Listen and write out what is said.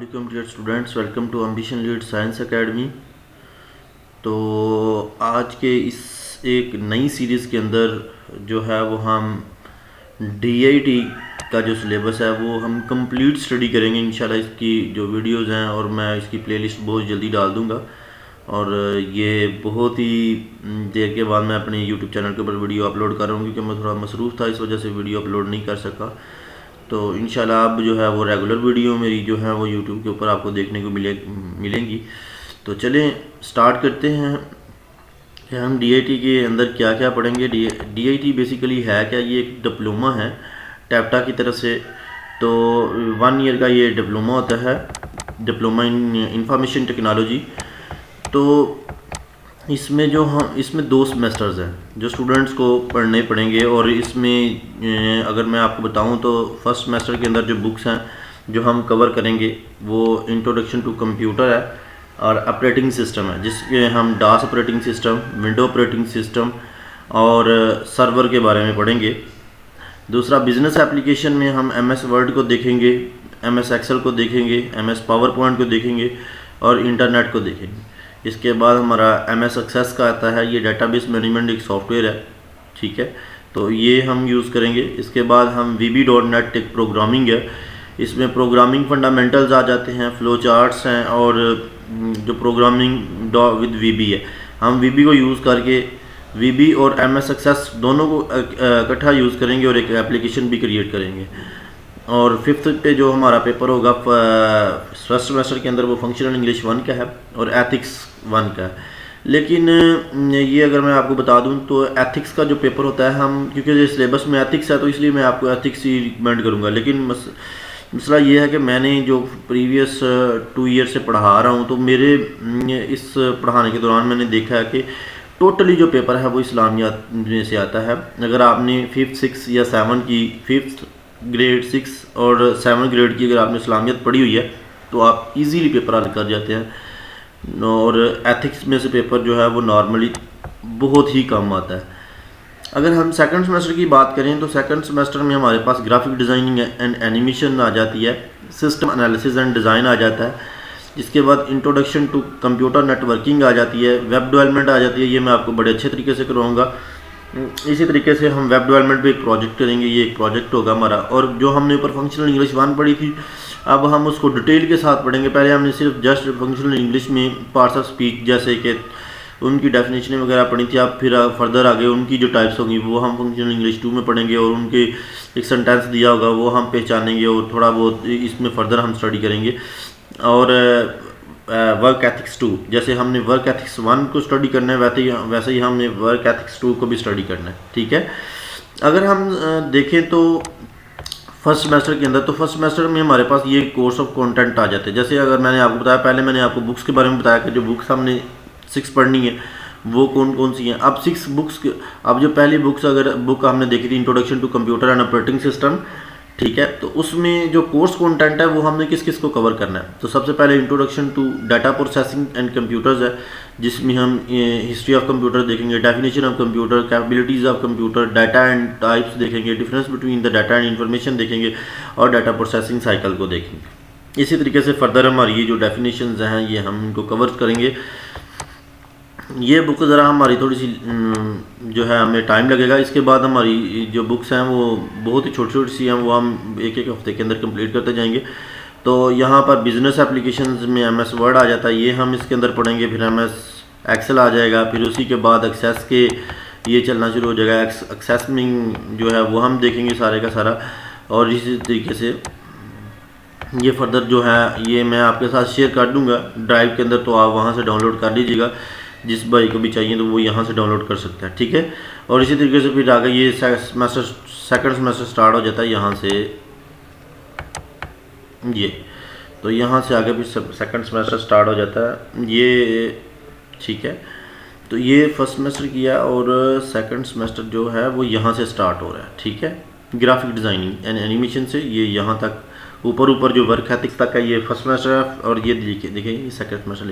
अस्सलाम dear students, welcome to ambition lead science academy. तो आज के इस एक नई सीरीज़ के अंदर जो है वो हम डीआईटी का जो सिलेबस है वो हम कंप्लीट स्टडी करेंगे इंशाल्लाह। इसकी जो वीडियोस हैं और मैं इसकी प्लेलिस्ट बहुत जल्दी डाल दूंगा और ये बहुत ही देर के बाद मैं अपने यूट्यूब चैनल के ऊपर वीडियो अपलोड कर रहा हूँ क्योंकि मैं थोड़ा मसरूफ़ था, इस वजह से वीडियो अपलोड नहीं कर सका। तो इंशाल्लाह अब जो है वो रेगुलर वीडियो मेरी जो है वो यूट्यूब के ऊपर आपको देखने को मिलेंगी। तो चलें स्टार्ट करते हैं कि हम डीआईटी के अंदर क्या क्या पढ़ेंगे। डीआईटी बेसिकली है क्या, ये एक डिप्लोमा है टैप्टा की तरफ से। तो 1 ईयर का ये डिप्लोमा होता है, डिप्लोमा इन इंफॉर्मेशन टेक्नोलॉजी। तो इसमें इसमें 2 सेमेस्टर्स हैं जो स्टूडेंट्स को पढ़ने पड़ेंगे। और इसमें अगर मैं आपको बताऊं तो फर्स्ट सेमेस्टर के अंदर जो बुक्स हैं जो हम कवर करेंगे वो इंट्रोडक्शन टू कंप्यूटर है और ऑपरेटिंग सिस्टम है, जिसके हम dance operating system, window operating system और सर्वर के बारे में पढ़ेंगे। दूसरा बिजनेस एप्लीकेशन में हम एमएस वर्ड को देखेंगे, एमएस एक्सेल को देखेंगे, एमएस पावर पॉइंट को देखेंगे और इंटरनेट को देखेंगे। इसके बाद हमारा एमएस एक्सेस का आता है, ये डेटाबेस मैनेजमेंट एक सॉफ्टवेयर है, ठीक है, तो ये हम यूज़ करेंगे। इसके बाद हम VB.NET एक प्रोग्रामिंग है, इसमें प्रोग्रामिंग फंडामेंटल्स आ जाते हैं, फ्लो चार्ट्स हैं और जो प्रोग्रामिंग विद VB है, हम VB को यूज़ करके VB और एमएस एक्सेस दोनों को इकट्ठा यूज़ करेंगे और एक एप्लीकेशन भी क्रिएट करेंगे। और 5th पे जो हमारा पेपर होगा फर्स्ट सेमेस्टर के अंदर वो फंक्शनल इंग्लिश 1 का है और एथिक्स 1 का है। लेकिन ये अगर मैं आपको बता दूं तो एथिक्स का जो पेपर होता है, हम क्योंकि सिलेबस में एथिक्स है तो इसलिए मैं आपको एथिक्स ही रिकमेंड करूंगा। लेकिन मसला ये है कि मैंने जो प्रीवियस 2 ईयर से पढ़ा रहा हूँ तो मेरे इस पढ़ाने के दौरान मैंने देखा है कि टोटली जो पेपर है वो इस्लामियात में से आता है। अगर आपने 5th 6 या 7 की 5th ग्रेड 6 और 7 ग्रेड की अगर आपने इस्लामियत पढ़ी हुई है तो आप इजीली पेपर हल कर जाते हैं। और एथिक्स में से पेपर जो है वो नॉर्मली बहुत ही कम आता है। अगर हम सेकंड सेमेस्टर की बात करें तो सेकंड सेमेस्टर में हमारे पास ग्राफिक डिज़ाइनिंग एंड एनिमेशन आ जाती है, सिस्टम एनालिसिस एंड डिज़ाइन आ जाता है, जिसके बाद इंट्रोडक्शन टू कंप्यूटर नेटवर्किंग आ जाती है, वेब डेवलपमेंट आ जाती है, ये मैं आपको बड़े अच्छे तरीके से करवाऊँगा। इसी तरीके से हम वेब डेवलपमेंट पे एक प्रोजेक्ट करेंगे, ये एक प्रोजेक्ट होगा हमारा। और जो हमने ऊपर फंक्शनल इंग्लिश 1 पढ़ी थी, अब हम उसको डिटेल के साथ पढ़ेंगे। पहले हमने सिर्फ जस्ट फंक्शनल इंग्लिश में पार्ट्स ऑफ स्पीच जैसे कि उनकी डेफिनेशन वगैरह पढ़ी थी। अब फिर फर्दर आगे उनकी जो टाइप्स होंगी वो हम फंक्शनल इंग्लिश 2 में पढ़ेंगे और उनके एक सेंटेंस दिया होगा वो हम पहचानेंगे और थोड़ा बहुत इसमें फर्दर हम स्टडी करेंगे। और वर्क एथिक्स 2, जैसे हमने वर्क एथिक्स 1 को स्टडी करना है वैसे ही हमने वर्क एथिक्स 2 को भी स्टडी करना है, ठीक है। अगर हम देखें तो फर्स्ट सेमेस्टर के अंदर, तो फर्स्ट सेमेस्टर में हमारे पास ये कोर्स ऑफ कंटेंट आ जाते हैं। जैसे अगर मैंने आपको बताया, पहले मैंने आपको बुक्स के बारे में बताया कि जो बुक्स हमने 6 पढ़नी है वो कौन कौन सी हैं। अब 6 बुक्स, अब जो पहली बुक हमने देखी थी introduction to computer and operating system, ठीक है, तो उसमें जो कोर्स कंटेंट है वो हमने किस किस को कवर करना है। तो सबसे पहले introduction to data processing and computers है, जिसमें हम हिस्ट्री ऑफ कंप्यूटर देखेंगे, definition of computer, capabilities of computer, data and types देखेंगे, difference between the data and information देखेंगे और डाटा प्रोसेसिंग साइकिल को देखेंगे। इसी तरीके से फर्दर हमारी ये जो डेफिनेशंस हैं ये हम इनको कवर करेंगे। ये बुक ज़रा हमारी थोड़ी सी जो है हमें टाइम लगेगा। इसके बाद हमारी जो बुक्स हैं वो बहुत ही छोटी छोटी सी हैं, वो हम एक एक हफ्ते के अंदर कंप्लीट करते जाएंगे। तो यहाँ पर बिजनेस एप्लीकेशंस में एमएस वर्ड आ जाता है, ये हम इसके अंदर पढ़ेंगे। फिर एमएस एक्सेल आ जाएगा, फिर उसी के बाद एक्सेस के ये चलना शुरू हो जाएगा। एक्सेस में जो है वो हम देखेंगे सारे का सारा। और इसी तरीके से ये फर्दर जो है ये मैं आपके साथ शेयर कर दूँगा ड्राइव के अंदर, तो आप वहाँ से डाउनलोड कर लीजिएगा। जिस भाई को भी चाहिए तो वो यहाँ से डाउनलोड कर सकता है, ठीक है। और इसी तरीके से फिर आगे ये सेकंड सेमेस्टर स्टार्ट हो जाता है यहाँ से, ये तो यहाँ से आगे भी सेकंड सेमेस्टर स्टार्ट हो जाता है ये, ठीक है। तो ये फर्स्ट सेमेस्टर किया और सेकंड सेमेस्टर जो है वो यहाँ से स्टार्ट हो रहा है, ठीक है। ग्राफिक डिज़ाइनिंग एंड एनिमेशन से ये यहाँ तक ऊपर जो वर्क एथिक्स तक है ये फर्स्ट सेमेस्टर है और ये देखिए ये सेकंड सेमेस्टर।